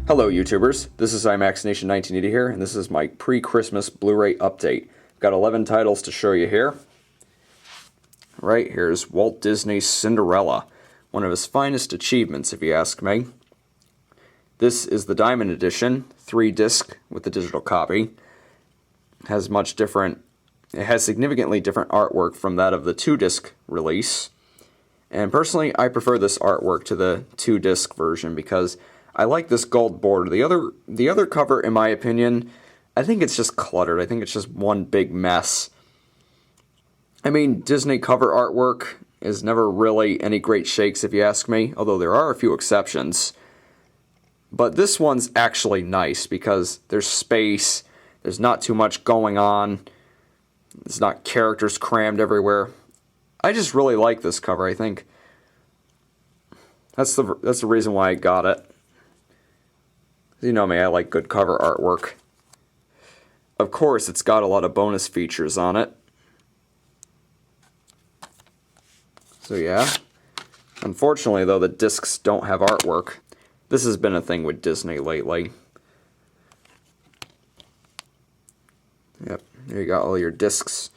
Hello YouTubers, this is IMAXNation1980 here, and this is my pre-Christmas Blu-ray update. I've got 11 titles to show you here. Right, here's Walt Disney's Cinderella, one of his finest achievements if you ask me. This is the Diamond Edition, 3-disc with the digital copy. It has significantly different artwork from that of the 2-disc release. And personally, I prefer this artwork to the 2-disc version because I like this gold border. The other cover, in my opinion, I think it's just cluttered. I think it's just one big mess. I mean, Disney cover artwork is never really any great shakes if you ask me, although there are a few exceptions. But this one's actually nice because there's space, there's not too much going on, there's not characters crammed everywhere. I just really like this cover. I think that's the reason why I got it. You know me, I like good cover artwork. Of course, it's got a lot of bonus features on it. So yeah. Unfortunately, though, the discs don't have artwork. This has been a thing with Disney lately. Yep, there you got all your discs.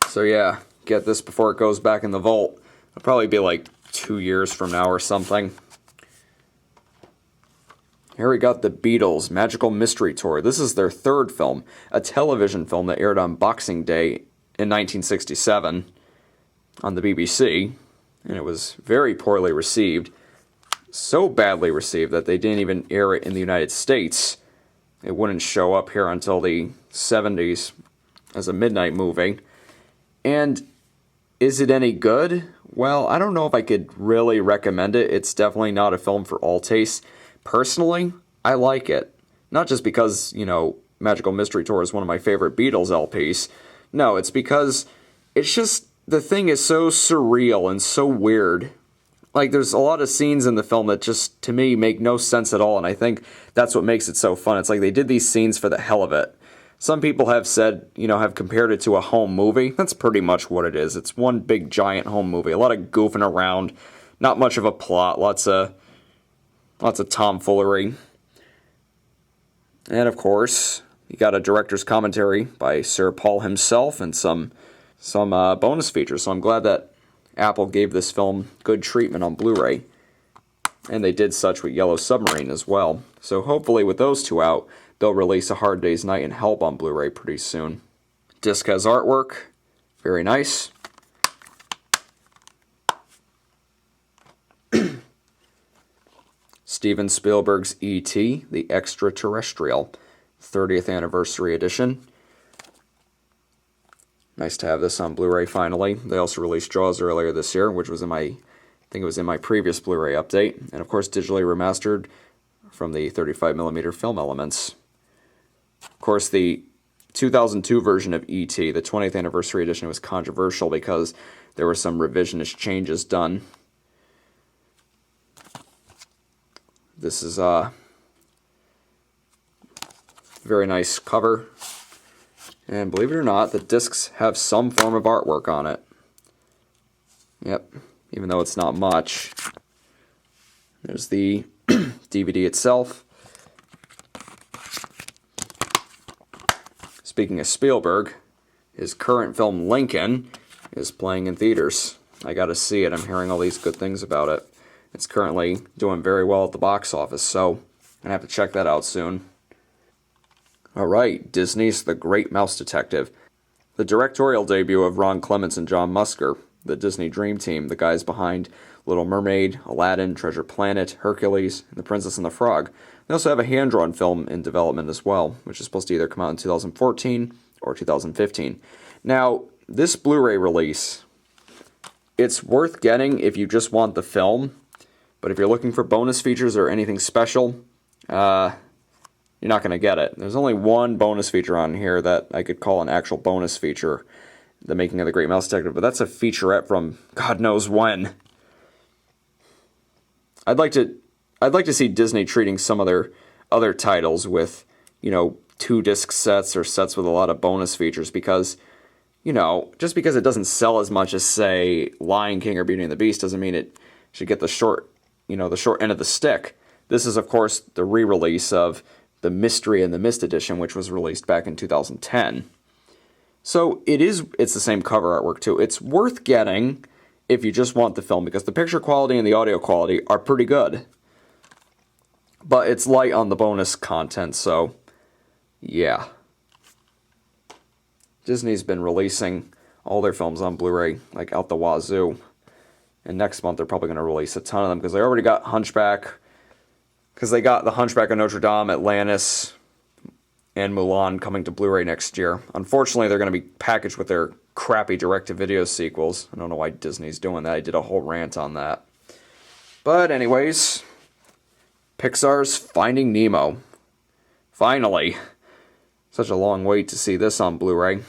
So yeah, get this before it goes back in the vault. It'll probably be like 2 years from now or something. Here we got the Beatles Magical Mystery Tour. This is their third film, a television film that aired on Boxing Day in 1967 on the BBC, and it was very poorly received. So badly received that they didn't even air it in the United States. It wouldn't show up here until the 70s as a midnight movie. And is it any good? Well, I don't know if I could really recommend it. It's definitely not a film for all tastes. Personally, I like it. Not just because, you know, Magical Mystery Tour is one of my favorite Beatles LPs. No, it's because it's just, the thing is so surreal and so weird. Like, there's a lot of scenes in the film that just, to me, make no sense at all, and I think that's what makes it so fun. It's like they did these scenes for the hell of it. Some people have said, you know, have compared it to a home movie. That's pretty much what it is. It's one big, giant home movie. A lot of goofing around, not much of a plot, lots of tomfoolery. And of course, you got a director's commentary by Sir Paul himself and some bonus features. So I'm glad that Apple gave this film good treatment on Blu-ray. And they did such with Yellow Submarine as well. So hopefully with those two out, they'll release A Hard Day's Night and Help on Blu-ray pretty soon. Disc has artwork. Very nice. Steven Spielberg's E.T., the Extraterrestrial, 30th Anniversary Edition. Nice to have this on Blu-ray finally. They also released Jaws earlier this year, which was I think it was in my previous Blu-ray update. And of course, digitally remastered from the 35mm film elements. Of course, the 2002 version of E.T., the 20th Anniversary Edition, was controversial because there were some revisionist changes done. This is a very nice cover. And believe it or not, the discs have some form of artwork on it. Yep, even though it's not much. There's the DVD itself. Speaking of Spielberg, his current film Lincoln is playing in theaters. I gotta see it. I'm hearing all these good things about it. It's currently doing very well at the box office, so I'm gonna have to check that out soon. Alright, Disney's The Great Mouse Detective. The directorial debut of Ron Clements and John Musker, the Disney Dream Team, the guys behind Little Mermaid, Aladdin, Treasure Planet, Hercules, and The Princess and the Frog. They also have a hand-drawn film in development as well, which is supposed to either come out in 2014 or 2015. Now, this Blu-ray release, it's worth getting if you just want the film, but if you're looking for bonus features or anything special, you're not going to get it. There's only one bonus feature on here that I could call an actual bonus feature, The Making of the Great Mouse Detective, but that's a featurette from God knows when. I'd like to see Disney treating some of their other titles with, you know, 2-disc sets or sets with a lot of bonus features because, you know, just because it doesn't sell as much as, say, Lion King or Beauty and the Beast doesn't mean it should get the short the short end of the stick. This is, of course, the re-release of the Mystery and the Mist edition, which was released back in 2010. So it's the same cover artwork too. It's worth getting if you just want the film, because the picture quality and the audio quality are pretty good. But it's light on the bonus content, so yeah. Disney's been releasing all their films on Blu-ray, like out the wazoo. And next month they're probably going to release a ton of them, because they already got Hunchback, because they got The Hunchback of Notre Dame, Atlantis, and Mulan coming to Blu-ray next year. Unfortunately, they're going to be packaged with their crappy direct-to-video sequels. I don't know why Disney's doing that. I did a whole rant on that. But anyways, Pixar's Finding Nemo. Finally. Such a long wait to see this on Blu-ray.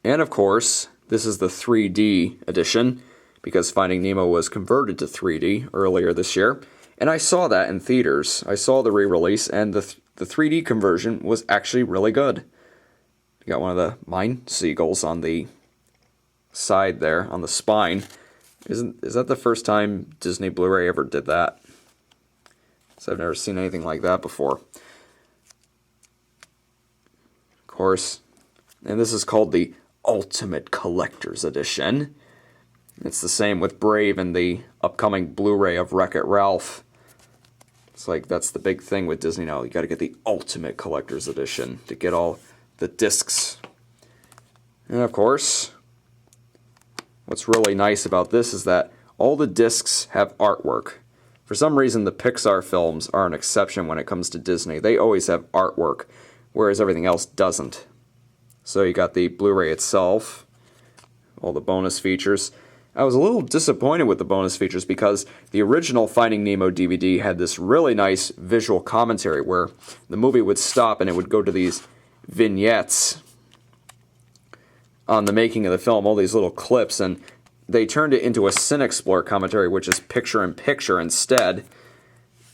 And of course, this is the 3D edition, because Finding Nemo was converted to 3D earlier this year. And I saw that in theaters. I saw the re-release, and the 3D conversion was actually really good. You got one of the mine seagulls on the side there, on the spine. Is that the first time Disney Blu-ray ever did that? So I've never seen anything like that before. Of course. And this is called the Ultimate Collector's Edition. It's the same with Brave and the upcoming Blu-ray of Wreck-It Ralph. It's like, that's the big thing with Disney now. You gotta get the Ultimate Collector's Edition to get all the discs. And of course, what's really nice about this is that all the discs have artwork. For some reason, the Pixar films are an exception when it comes to Disney. They always have artwork, whereas everything else doesn't. So you got the Blu-ray itself, all the bonus features. I was a little disappointed with the bonus features because the original Finding Nemo DVD had this really nice visual commentary where the movie would stop and it would go to these vignettes on the making of the film, all these little clips, and they turned it into a CineXplore commentary, which is picture-in-picture instead.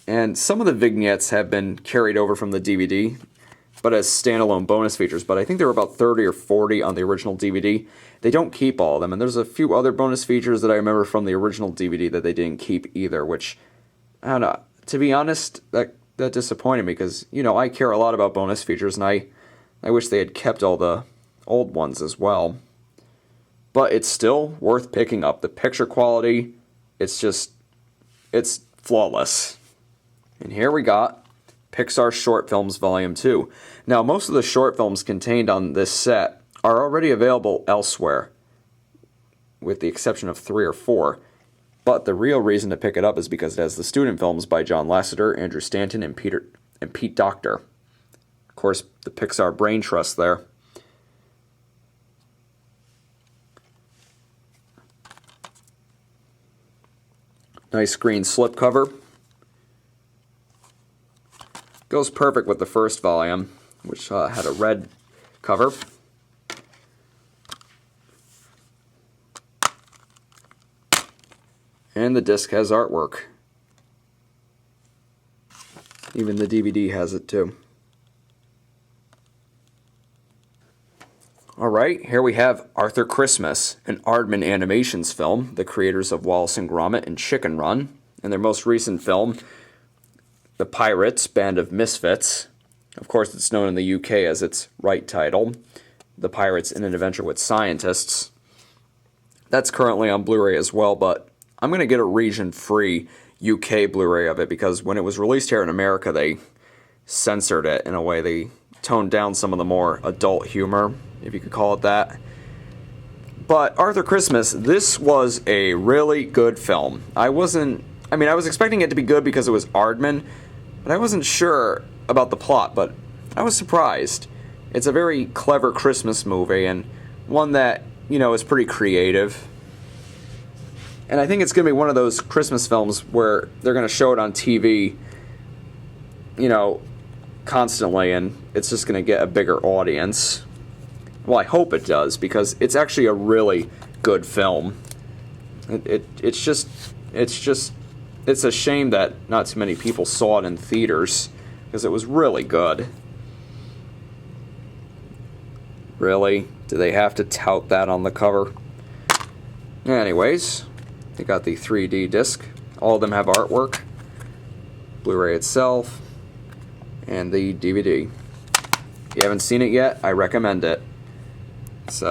And some of the vignettes have been carried over from the DVD, but as standalone bonus features. But I think there were about 30 or 40 on the original DVD. They don't keep all of them, and there's a few other bonus features that I remember from the original DVD that they didn't keep either, which, I don't know, to be honest, that disappointed me, because, I care a lot about bonus features, and I wish they had kept all the old ones as well. But it's still worth picking up. The picture quality, it's flawless. And here we got Pixar Short Films Volume 2. Now, most of the short films contained on this set are already available elsewhere, with the exception of 3 or 4. But the real reason to pick it up is because it has the student films by John Lasseter, Andrew Stanton, and Pete Docter. Of course, the Pixar Brain Trust there. Nice green slipcover. Goes perfect with the first volume, which had a red cover. And the disc has artwork. Even the DVD has it too. Alright, here we have Arthur Christmas, an Aardman Animations film, the creators of Wallace and Gromit and Chicken Run, and their most recent film, The Pirates, Band of Misfits. Of course, it's known in the UK as its right title, The Pirates in an Adventure with Scientists. That's currently on Blu-ray as well, but I'm going to get a region-free UK Blu-ray of it, because when it was released here in America, they censored it in a way. They toned down some of the more adult humor, if you could call it that. But Arthur Christmas, this was a really good film. I was expecting it to be good because it was Aardman, but I wasn't sure about the plot, but I was surprised. It's a very clever Christmas movie, and one that, is pretty creative. And I think it's going to be one of those Christmas films where they're going to show it on TV, constantly, and it's just going to get a bigger audience. Well, I hope it does, because it's actually a really good film. It's a shame that not too many people saw it in theaters, because it was really good. Really? Do they have to tout that on the cover? Anyways, They got the 3D disc. All of them have artwork. Blu-ray itself. And the DVD. If you haven't seen it yet, I recommend it. It's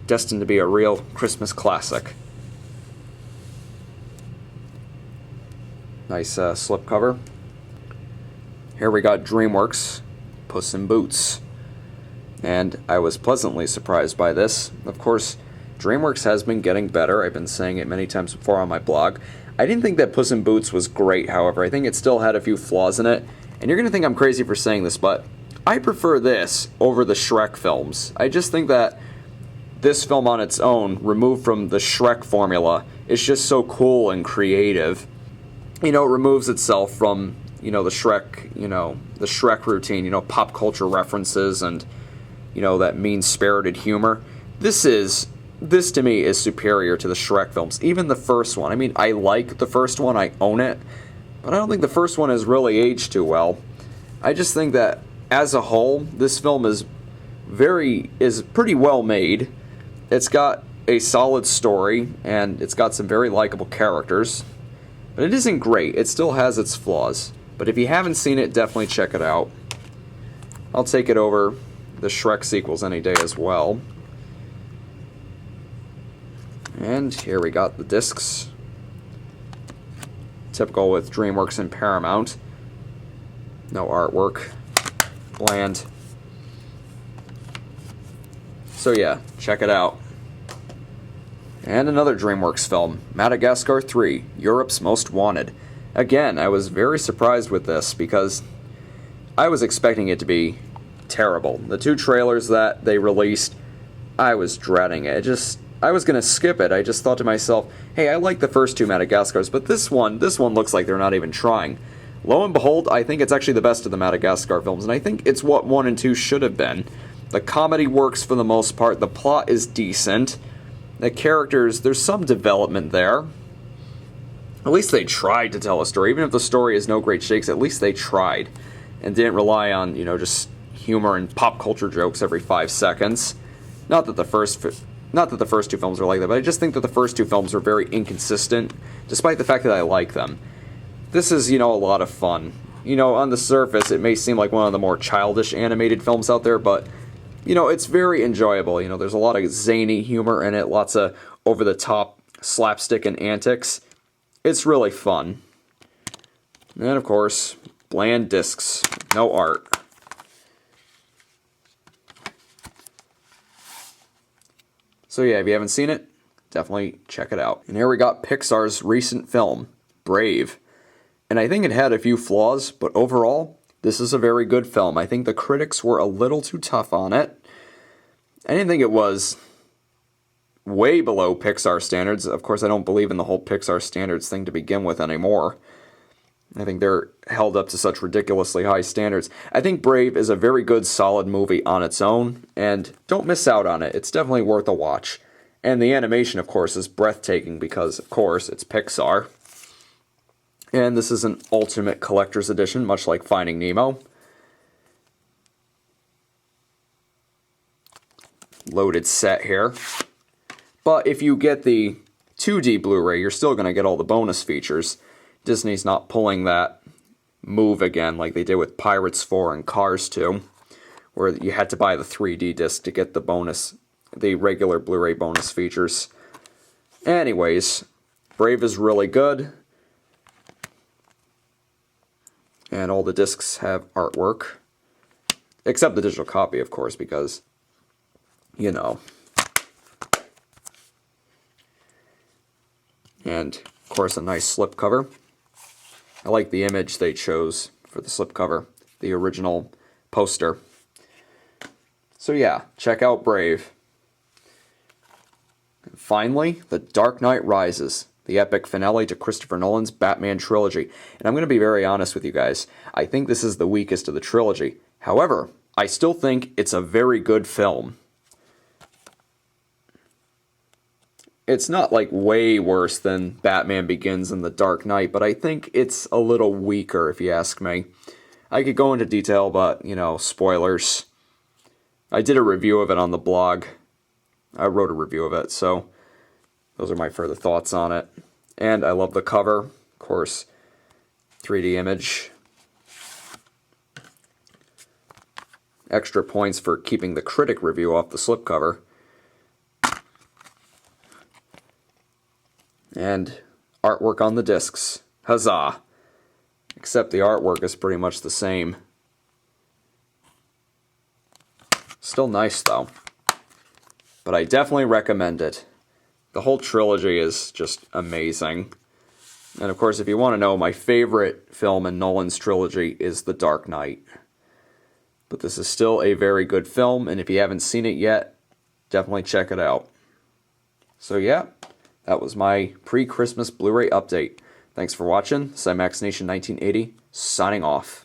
destined to be a real Christmas classic. Nice slipcover. Here we got Dreamworks, Puss in Boots. And I was pleasantly surprised by this. Of course, Dreamworks has been getting better. I've been saying it many times before on my blog. I didn't think that Puss in Boots was great, however. I think it still had a few flaws in it. And you're going to think I'm crazy for saying this, but I prefer this over the Shrek films. I just think that this film on its own, removed from the Shrek formula, is just so cool and creative. You know, it removes itself from, the Shrek routine, pop culture references and, that mean-spirited humor. This to me is superior to the Shrek films, even the first one. I mean, I like the first one, I own it, but I don't think the first one has really aged too well. I just think that, as a whole, this film is pretty well made. It's got a solid story, and it's got some very likable characters. But it isn't great. It still has its flaws. But if you haven't seen it, definitely check it out. I'll take it over the Shrek sequels any day as well. And here we got the discs. Typical with DreamWorks and Paramount. No artwork. Bland. So yeah, check it out. And another DreamWorks film, Madagascar 3, Europe's Most Wanted. Again, I was very surprised with this because I was expecting it to be terrible. The two trailers that they released, I was dreading it. I was going to skip it. I just thought to myself, hey, I like the first two Madagascars, but this one looks like they're not even trying. Lo and behold, I think it's actually the best of the Madagascar films, and I think it's what 1 and 2 should have been. The comedy works for the most part, the plot is decent, the characters, there's some development there. At least they tried to tell a story. Even if the story is no great shakes, at least they tried. And didn't rely on, just humor and pop culture jokes every 5 seconds. Not that the first two films were like that, but I just think that the first two films were very inconsistent, despite the fact that I like them. This is, a lot of fun. On the surface, it may seem like one of the more childish animated films out there, but, it's very enjoyable. There's a lot of zany humor in it, lots of over-the-top slapstick and antics. It's really fun. And, of course, bland discs. No art. So yeah, if you haven't seen it, definitely check it out. And here we got Pixar's recent film, Brave. And I think it had a few flaws, but overall, this is a very good film. I think the critics were a little too tough on it. I didn't think it was way below Pixar standards. Of course, I don't believe in the whole Pixar standards thing to begin with anymore. I think they're held up to such ridiculously high standards. I think Brave is a very good, solid movie on its own, and don't miss out on it. It's definitely worth a watch. And the animation, of course, is breathtaking because, of course, it's Pixar. And this is an ultimate collector's edition, much like Finding Nemo. Loaded set here. But if you get the 2D Blu-ray, you're still going to get all the bonus features. Disney's not pulling that move again like they did with Pirates 4 and Cars 2, where you had to buy the 3D disc to get the regular Blu-ray bonus features. Anyways, Brave is really good. And all the discs have artwork. Except the digital copy, of course, because, And, of course, a nice slipcover. I like the image they chose for the slipcover, the original poster. So yeah, check out Brave. And finally, The Dark Knight Rises, the epic finale to Christopher Nolan's Batman trilogy. And I'm going to be very honest with you guys. I think this is the weakest of the trilogy. However, I still think it's a very good film. It's not like way worse than Batman Begins and The Dark Knight, but I think it's a little weaker if you ask me. I could go into detail, but, spoilers. I did a review of it on the blog. I wrote a review of it, so those are my further thoughts on it. And I love the cover, of course, 3D image. Extra points for keeping the critic review off the slipcover. And artwork on the discs. Huzzah! Except the artwork is pretty much the same. Still nice though. But I definitely recommend it. The whole trilogy is just amazing. And of course, if you want to know, my favorite film in Nolan's trilogy is The Dark Knight. But this is still a very good film, and if you haven't seen it yet, definitely check it out. So yeah, that was my pre-Christmas Blu-ray update. Thanks for watching. Cymax Nation 1980, signing off.